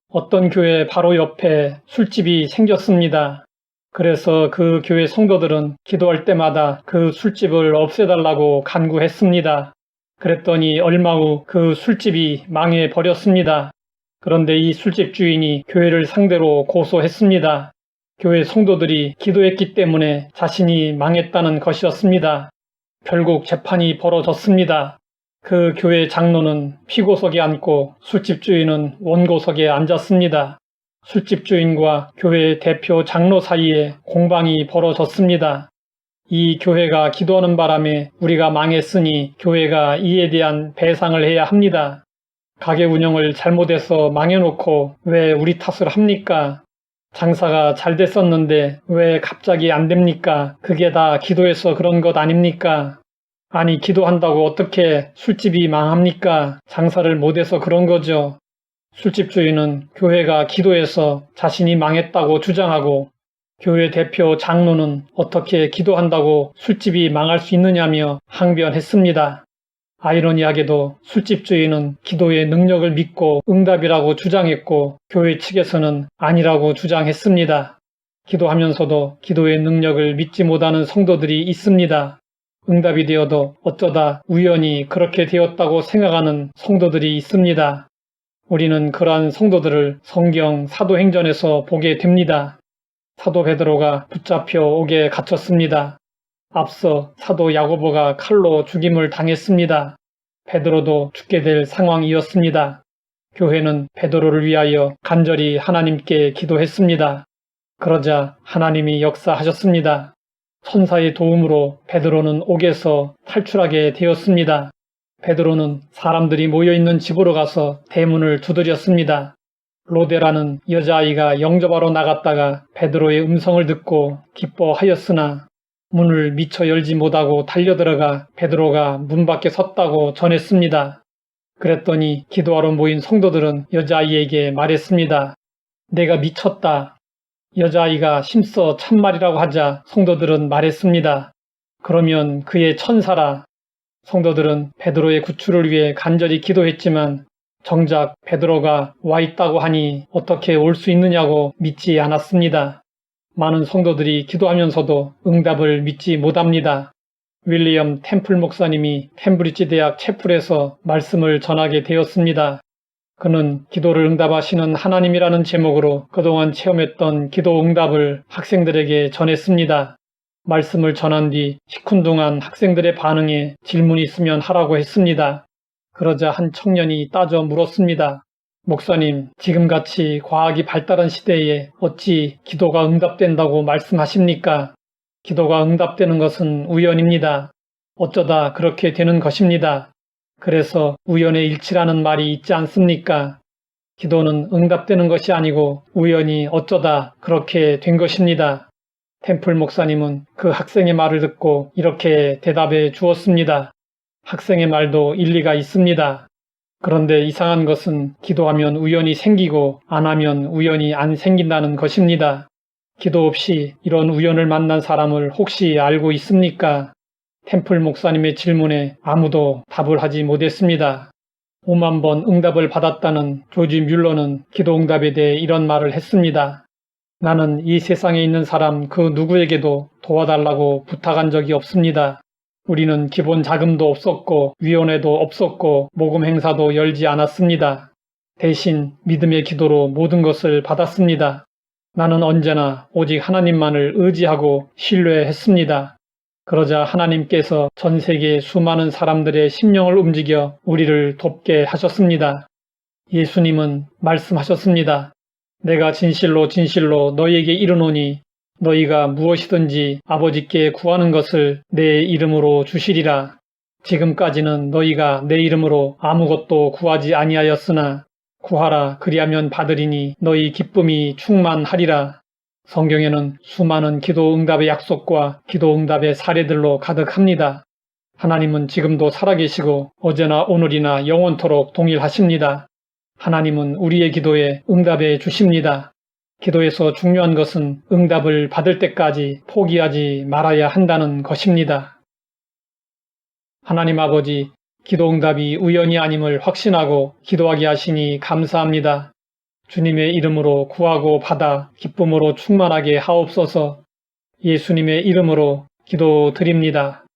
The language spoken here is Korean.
어떤 교회 바로 옆에 술집이 생겼습니다. 그래서 그 교회 성도들은 기도할 때마다 그 술집을 없애달라고 간구했습니다. 그랬더니 얼마 후 그 술집이 망해버렸습니다. 그런데 이 술집 주인이 교회를 상대로 고소했습니다. 교회 성도들이 기도했기 때문에 자신이 망했다는 것이었습니다. 결국 재판이 벌어졌습니다. 그 교회 장로는 피고석에 앉고 술집 주인은 원고석에 앉았습니다. 술집 주인과 교회 대표 장로 사이에 공방이 벌어졌습니다. 이 교회가 기도하는 바람에 우리가 망했으니 교회가 이에 대한 배상을 해야 합니다. 가게 운영을 잘못해서 망해놓고 왜 우리 탓을 합니까? 장사가 잘 됐었는데 왜 갑자기 안 됩니까? 그게 다 기도해서 그런 것 아닙니까? 아니, 기도한다고 어떻게 술집이 망합니까? 장사를 못해서 그런 거죠. 술집 주인은 교회가 기도해서 자신이 망했다고 주장하고 교회 대표 장로는 어떻게 기도한다고 술집이 망할 수 있느냐며 항변했습니다. 아이러니하게도 술집 주인은 기도의 능력을 믿고 응답이라고 주장했고 교회 측에서는 아니라고 주장했습니다. 기도하면서도 기도의 능력을 믿지 못하는 성도들이 있습니다. 응답이 되어도 어쩌다 우연히 그렇게 되었다고 생각하는 성도들이 있습니다. 우리는 그러한 성도들을 성경 사도행전에서 보게 됩니다. 사도 베드로가 붙잡혀 옥에 갇혔습니다. 앞서 사도 야고보가 칼로 죽임을 당했습니다. 베드로도 죽게 될 상황이었습니다. 교회는 베드로를 위하여 간절히 하나님께 기도했습니다. 그러자 하나님이 역사하셨습니다. 천사의 도움으로 베드로는 옥에서 탈출하게 되었습니다. 베드로는 사람들이 모여있는 집으로 가서 대문을 두드렸습니다. 로데라는 여자아이가 영접하러 나갔다가 베드로의 음성을 듣고 기뻐하였으나 문을 미처 열지 못하고 달려들어가 베드로가 문 밖에 섰다고 전했습니다. 그랬더니 기도하러 모인 성도들은 여자아이에게 말했습니다. 내가 미쳤다. 여자아이가 심써 참말이라고 하자 성도들은 말했습니다. 그러면 그의 천사라. 성도들은 베드로의 구출을 위해 간절히 기도했지만 정작 베드로가 와 있다고 하니 어떻게 올 수 있느냐고 믿지 않았습니다. 많은 성도들이 기도하면서도 응답을 믿지 못합니다. 윌리엄 템플 목사님이 캠브리지 대학 채플에서 말씀을 전하게 되었습니다. 그는 기도를 응답하시는 하나님이라는 제목으로 그동안 체험했던 기도 응답을 학생들에게 전했습니다. 말씀을 전한 뒤 시큰둥한 학생들의 반응에 질문이 있으면 하라고 했습니다. 그러자 한 청년이 따져 물었습니다. 목사님, 지금같이 과학이 발달한 시대에 어찌 기도가 응답된다고 말씀하십니까? 기도가 응답되는 것은 우연입니다. 어쩌다 그렇게 되는 것입니다. 그래서 우연의 일치라는 말이 있지 않습니까? 기도는 응답되는 것이 아니고 우연히 어쩌다 그렇게 된 것입니다. 템플 목사님은 그 학생의 말을 듣고 이렇게 대답해 주었습니다. 학생의 말도 일리가 있습니다. 그런데 이상한 것은 기도하면 우연히 생기고 안 하면 우연히 안 생긴다는 것입니다. 기도 없이 이런 우연을 만난 사람을 혹시 알고 있습니까? 템플 목사님의 질문에 아무도 답을 하지 못했습니다. 5만 번 응답을 받았다는 조지 뮬러는 기도 응답에 대해 이런 말을 했습니다. 나는 이 세상에 있는 사람 그 누구에게도 도와달라고 부탁한 적이 없습니다. 우리는 기본 자금도 없었고 위원회도 없었고 모금 행사도 열지 않았습니다. 대신 믿음의 기도로 모든 것을 받았습니다. 나는 언제나 오직 하나님만을 의지하고 신뢰했습니다. 그러자 하나님께서 전 세계 수많은 사람들의 심령을 움직여 우리를 돕게 하셨습니다. 예수님은 말씀하셨습니다. 내가 진실로 진실로 너희에게 이르노니 너희가 무엇이든지 아버지께 구하는 것을 내 이름으로 주시리라. 지금까지는 너희가 내 이름으로 아무것도 구하지 아니하였으나 구하라 그리하면 받으리니 너희 기쁨이 충만하리라. 성경에는 수많은 기도 응답의 약속과 기도 응답의 사례들로 가득합니다. 하나님은 지금도 살아계시고 어제나 오늘이나 영원토록 동일하십니다. 하나님은 우리의 기도에 응답해 주십니다. 기도에서 중요한 것은 응답을 받을 때까지 포기하지 말아야 한다는 것입니다. 하나님 아버지, 기도 응답이 우연이 아님을 확신하고 기도하게 하시니 감사합니다. 주님의 이름으로 구하고 받아 기쁨으로 충만하게 하옵소서. 예수님의 이름으로 기도드립니다.